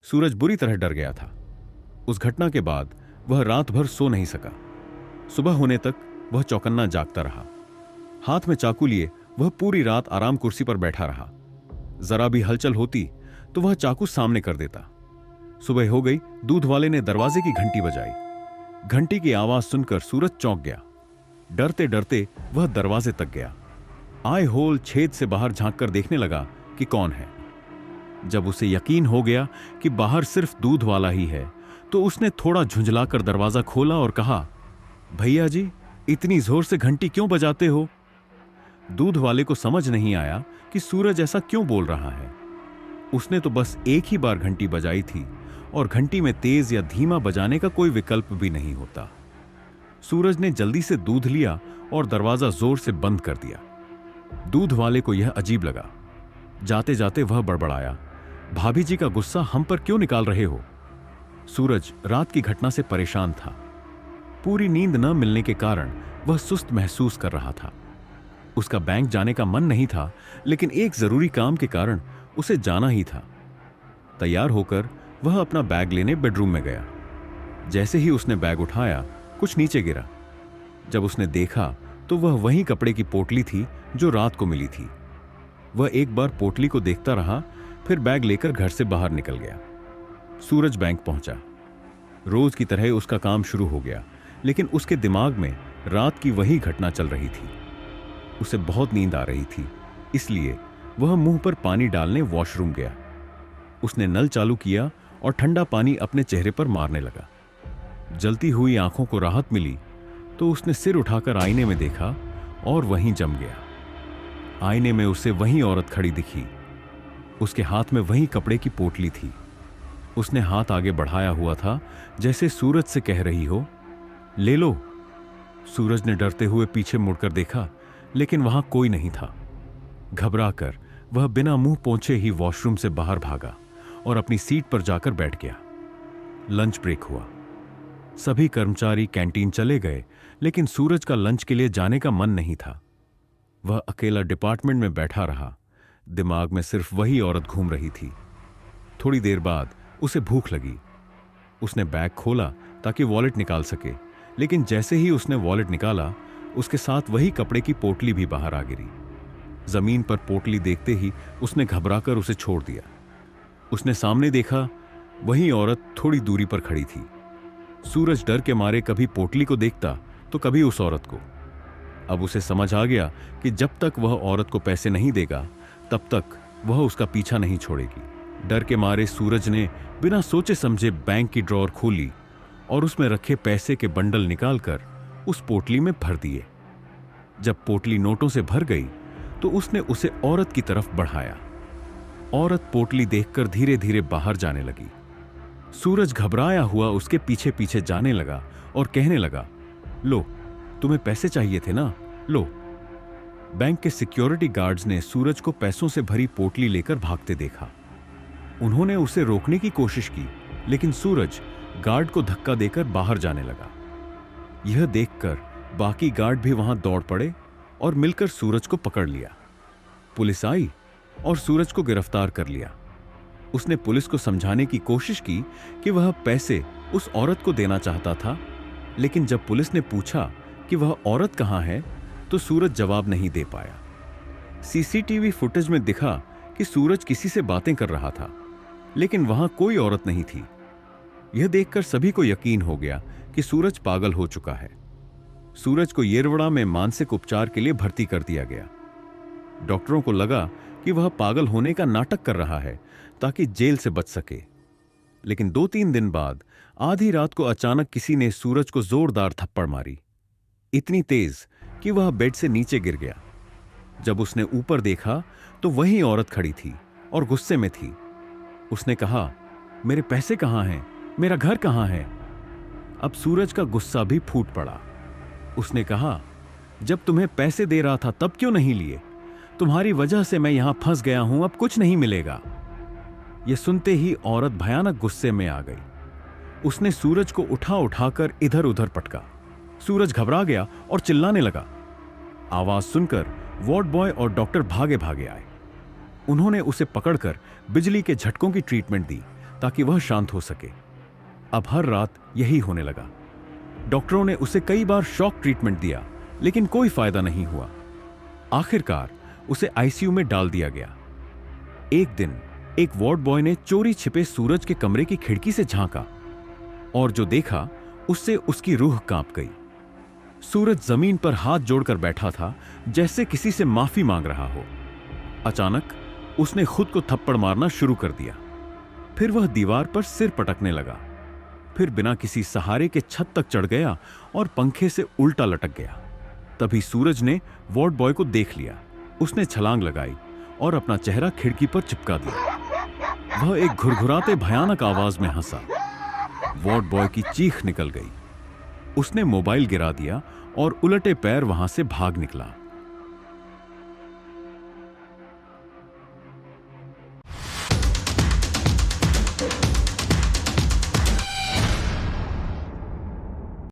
सूरज बुरी तरह डर गया था। उस घटना के बाद वह रात भर सो नहीं सका। सुबह होने तक वह चौकन्ना जागता रहा। हाथ में चाकू लिए वह पूरी रात आराम कुर्सी पर बैठा रहा। जरा भी हलचल होती तो वह चाकू सामने कर देता। सुबह हो गई, दूध वाले ने दरवाजे की घंटी बजाई। घंटी की आवाज सुनकर सूरज चौंक गया। डरते डरते वह दरवाजे तक गया। आय होल छेद से बाहर झांक कर देखने लगा कि कौन है। जब उसे यकीन हो गया कि बाहर सिर्फ दूध वाला ही है, तो उसने थोड़ा झुंझलाकर दरवाजा खोला और कहा, भैया जी, इतनी जोर से घंटी क्यों बजाते हो? दूध वाले को समझ नहीं आया कि सूरज ऐसा क्यों बोल रहा है। उसने तो बस एक ही बार घंटी बजाई थी और घंटी में तेज या धीमा बजाने का कोई विकल्प भी नहीं होता। सूरज ने जल्दी से दूध लिया और दरवाजा जोर से बंद कर दिया। दूध वाले को यह अजीब लगा। जाते जाते वह बड़बड़ाया, भाभी जी का गुस्सा हम पर क्यों निकाल रहे हो? सूरज रात की घटना से परेशान था। पूरी नींद न मिलने के कारण वह सुस्त महसूस कर रहा था। उसका बैंक जाने का मन नहीं था, लेकिन एक जरूरी काम के कारण उसे जाना ही था। तैयार होकर वह अपना बैग लेने बेडरूम में गया। जैसे ही उसने बैग उठाया, कुछ नीचे गिरा। जब उसने देखा तो वह वही कपड़े की पोटली थी जो रात को मिली थी। वह एक बार पोटली को देखता रहा, फिर बैग लेकर घर से बाहर निकल गया। सूरज बैंक पहुंचा। रोज की तरह उसका काम शुरू हो गया, लेकिन उसके दिमाग में रात की वही घटना चल रही थी। उसे बहुत नींद आ रही थी, इसलिए वह मुंह पर पानी डालने वॉशरूम गया। उसने नल चालू किया और ठंडा पानी अपने चेहरे पर मारने लगा। जलती हुई आंखों को राहत मिली तो उसने सिर उठाकर आईने में देखा और वहीं जम गया। आईने में उसे वही औरत खड़ी दिखी। उसके हाथ में वही कपड़े की पोटली थी। उसने हाथ आगे बढ़ाया हुआ था, जैसे सूरज से कह रही हो, ले लो। सूरज ने डरते हुए पीछे मुड़कर देखा, लेकिन वहां कोई नहीं था। घबराकर वह बिना मुंह पोंछे ही वॉशरूम से बाहर भागा और अपनी सीट पर जाकर बैठ गया। लंच ब्रेक हुआ। सभी कर्मचारी कैंटीन चले गए, लेकिन सूरज का लंच के लिए जाने का मन नहीं था। वह अकेला डिपार्टमेंट में बैठा रहा। दिमाग में सिर्फ वही औरत घूम रही थी। थोड़ी देर बाद उसे भूख लगी। उसने बैग खोला ताकि वॉलेट निकाल सके, लेकिन जैसे ही उसने वॉलेट निकाला, उसके साथ वही कपड़े की पोटली भी बाहर आ गिरी। जमीन पर पोटली देखते ही उसने घबराकर उसे छोड़ दिया। उसने सामने देखा, वही औरत थोड़ी दूरी पर खड़ी थी। सूरज डर के मारे कभी पोटली को देखता तो कभी उस औरत को। अब उसे समझ आ गया कि जब तक वह औरत को पैसे नहीं देगा, तब तक वह उसका पीछा नहीं छोड़ेगी। डर के मारे सूरज ने बिना सोचे समझे बैंक की ड्रॉअर खोली और उसमें रखे पैसे के बंडल निकालकर उस पोटली में भर दिए। जब पोटली नोटों से भर गई तो उसने उसे औरत की तरफ बढ़ाया। औरत पोटली देखकर धीरे धीरे बाहर जाने लगी। सूरज घबराया हुआ उसके पीछे पीछे जाने लगा और कहने लगा, लो, तुम्हें पैसे चाहिए थे ना, लो। बैंक के सिक्योरिटी गार्ड्स ने सूरज को पैसों से भरी पोटली लेकर भागते देखा। उन्होंने उसे रोकने की कोशिश की, लेकिन सूरज गार्ड को धक्का देकर बाहर जाने लगा। यह देखकर बाकी गार्ड भी वहां दौड़ पड़े और मिलकर सूरज को पकड़ लिया। पुलिस आई और सूरज को गिरफ्तार कर लिया। उसने पुलिस को समझाने की कोशिश की कि वह पैसे उस औरत को देना चाहता था, लेकिन जब पुलिस ने पूछा कि वह औरत कहां है, तो सूरज जवाब नहीं दे पाया। सीसीटीवी फुटेज में दिखा कि सूरज किसी से बातें कर रहा था, लेकिन वहां कोई औरत नहीं थी। यह देखकर सभी को यकीन हो गया कि सूरज पागल हो चुका है। सूरज को येरवड़ा में मानसिक उपचार के लिए भर्ती कर दिया गया। डॉक्टरों को लगा कि वह पागल होने का नाटक कर रहा है ताकि जेल से बच सके। लेकिन 2-3 दिन बाद आधी रात को अचानक किसी ने सूरज को जोरदार थप्पड़ मारी, इतनी तेज कि वह बेड से नीचे गिर गया। जब उसने ऊपर देखा तो वही औरत खड़ी थी और गुस्से में थी। उसने कहा, मेरे पैसे कहां हैं? मेरा घर कहां है? अब सूरज का गुस्सा भी फूट पड़ा। उसने कहा, जब तुम्हें पैसे दे रहा था तब क्यों नहीं लिए? तुम्हारी वजह से मैं यहां फंस गया हूं, अब कुछ नहीं मिलेगा। यह सुनते ही औरत भयानक गुस्से में आ गई। उसने सूरज को उठा उठाकर इधर उधर पटका। सूरज घबरा गया और चिल्लाने लगा। आवाज सुनकर वार्ड बॉय और डॉक्टर भागे भागे आए। उन्होंने उसे पकड़कर बिजली के झटकों की ट्रीटमेंट दी ताकि वह शांत हो सके। अब हर रात यही होने लगा। डॉक्टरों ने उसे कई बार शॉक ट्रीटमेंट दिया, लेकिन कोई फायदा नहीं हुआ। आखिरकार उसे आईसीयू में डाल दिया गया। एक दिन एक वार्ड बॉय ने चोरी छिपे सूरज के कमरे की खिड़की से झांका और जो देखा उससे उसकी रूह कांप गई। सूरज जमीन पर हाथ जोड़कर बैठा था, जैसे किसी से माफी मांग रहा हो। अचानक उसने खुद को थप्पड़ मारना शुरू कर दिया। फिर वह दीवार पर सिर पटकने लगा। फिर बिना किसी सहारे के छत तक चढ़ गया और पंखे से उल्टा लटक गया। तभी सूरज ने वार्ड बॉय को देख लिया। उसने छलांग लगाई और अपना चेहरा खिड़की पर चिपका दिया। वह एक घुरघुराते भयानक आवाज में हंसा। वार्ड बॉय की चीख निकल गई। उसने मोबाइल गिरा दिया और उलटे पैर वहां से भाग निकला।